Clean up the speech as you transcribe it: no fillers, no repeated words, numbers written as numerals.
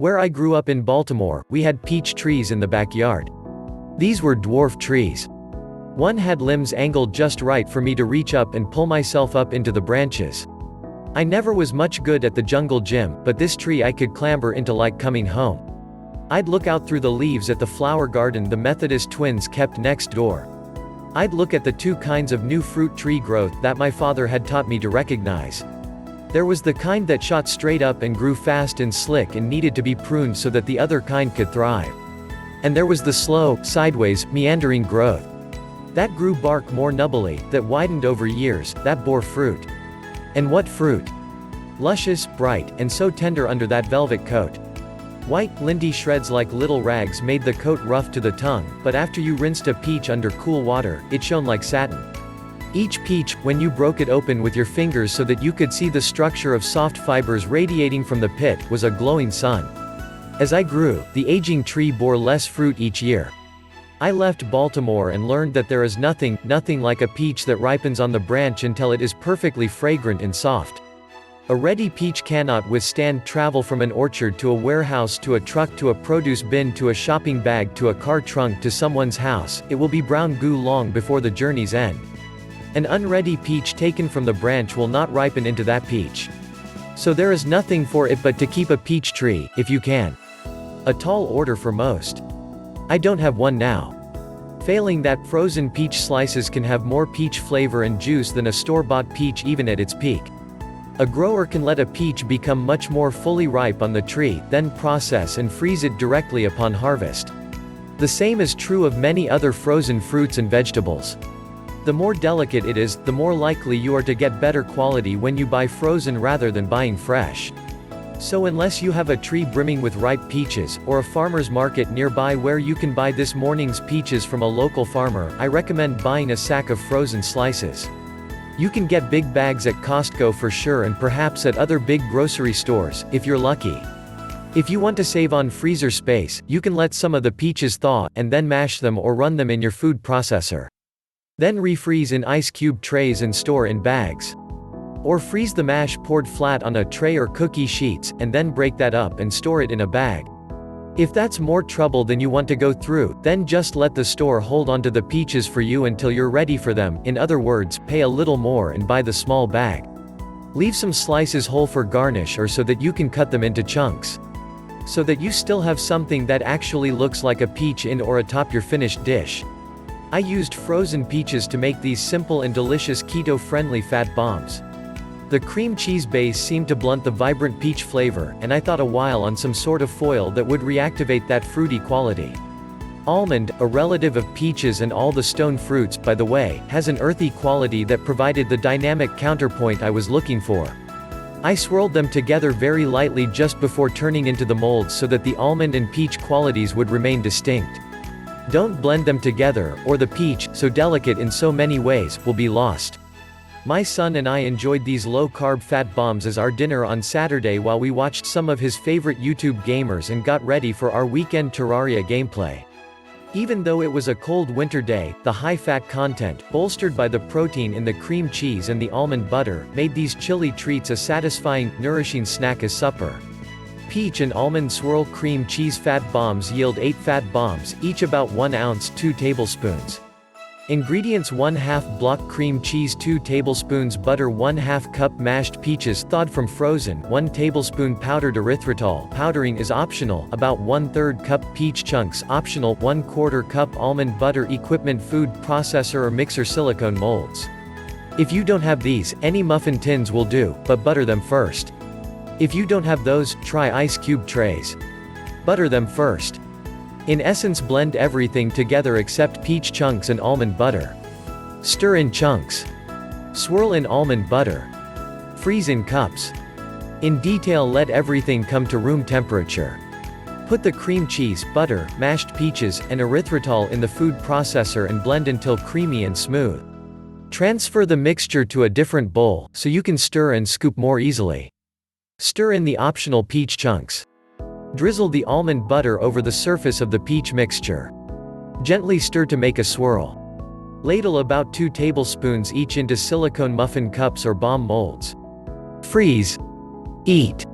Where I grew up in Baltimore, we had peach trees in the backyard. These were dwarf trees. One had limbs angled just right for me to reach up and pull myself up into the branches. I never was much good at the jungle gym, but this tree I could clamber into like coming home. I'd look out through the leaves at the flower garden the Methodist twins kept next door. I'd look at the two kinds of new fruit tree growth that my father had taught me to recognize. There was the kind that shot straight up and grew fast and slick and needed to be pruned so that the other kind could thrive. And there was the slow, sideways, meandering growth that grew bark more nubbly, that widened over years, that bore fruit. And what fruit! Luscious, bright, and so tender under that velvet coat. White, linty shreds like little rags made the coat rough to the tongue, but after you rinsed a peach under cool water, it shone like satin. Each peach, when you broke it open with your fingers so that you could see the structure of soft fibers radiating from the pit, was a glowing sun. As I grew, the aging tree bore less fruit each year. I left Baltimore and learned that there is nothing like a peach that ripens on the branch until it is perfectly fragrant and soft. A ready peach cannot withstand travel from an orchard to a warehouse to a truck to a produce bin to a shopping bag to a car trunk to someone's house. It will be brown goo long before the journey's end. An unready peach taken from the branch will not ripen into that peach. So there is nothing for it but to keep a peach tree, if you can. A tall order for most. I don't have one now. Failing that, frozen peach slices can have more peach flavor and juice than a store-bought peach even at its peak. A grower can let a peach become much more fully ripe on the tree, then process and freeze it directly upon harvest. The same is true of many other frozen fruits and vegetables. The more delicate it is, the more likely you are to get better quality when you buy frozen rather than buying fresh. So unless you have a tree brimming with ripe peaches, or a farmer's market nearby where you can buy this morning's peaches from a local farmer, I recommend buying a sack of frozen slices. You can get big bags at Costco for sure and perhaps at other big grocery stores, if you're lucky. If you want to save on freezer space, you can let some of the peaches thaw, and then mash them or run them in your food processor. Then refreeze in ice cube trays and store in bags. Or freeze the mash poured flat on a tray or cookie sheets, and then break that up and store it in a bag. If that's more trouble than you want to go through, then just let the store hold onto the peaches for you until you're ready for them. In other words, pay a little more and buy the small bag. Leave some slices whole for garnish or so that you can cut them into chunks. So that you still have something that actually looks like a peach in or atop your finished dish. I used frozen peaches to make these simple and delicious keto-friendly fat bombs. The cream cheese base seemed to blunt the vibrant peach flavor, and I thought a while on some sort of foil that would reactivate that fruity quality. Almond, a relative of peaches and all the stone fruits, by the way, has an earthy quality that provided the dynamic counterpoint I was looking for. I swirled them together very lightly just before turning into the molds so that the almond and peach qualities would remain distinct. Don't blend them together, or the peach, so delicate in so many ways, will be lost. My son and I enjoyed these low-carb fat bombs as our dinner on Saturday while we watched some of his favorite YouTube gamers and got ready for our weekend Terraria gameplay. Even though it was a cold winter day, the high-fat content, bolstered by the protein in the cream cheese and the almond butter, made these chilly treats a satisfying, nourishing snack as supper. Peach and almond swirl cream cheese fat bombs yield 8 fat bombs, each about 1 ounce 2 tablespoons. Ingredients: 1/2 block cream cheese, 2 tablespoons butter, 1/2 cup mashed peaches thawed from frozen, 1 tablespoon powdered erythritol, powdering is optional, about 1/3 cup peach chunks optional, 1/4 cup almond butter. Equipment: food processor or mixer, silicone molds. If you don't have these, any muffin tins will do, but butter them first. If you don't have those, try ice cube trays. Butter them first. In essence, blend everything together except peach chunks and almond butter. Stir in chunks. Swirl in almond butter. Freeze in cups. In detail, let everything come to room temperature. Put the cream cheese, butter, mashed peaches, and erythritol in the food processor and blend until creamy and smooth. Transfer the mixture to a different bowl, so you can stir and scoop more easily. Stir in the optional peach chunks. Drizzle the almond butter over the surface of the peach mixture. Gently stir to make a swirl. Ladle about 2 tablespoons each into silicone muffin cups or bomb molds. Freeze. Eat.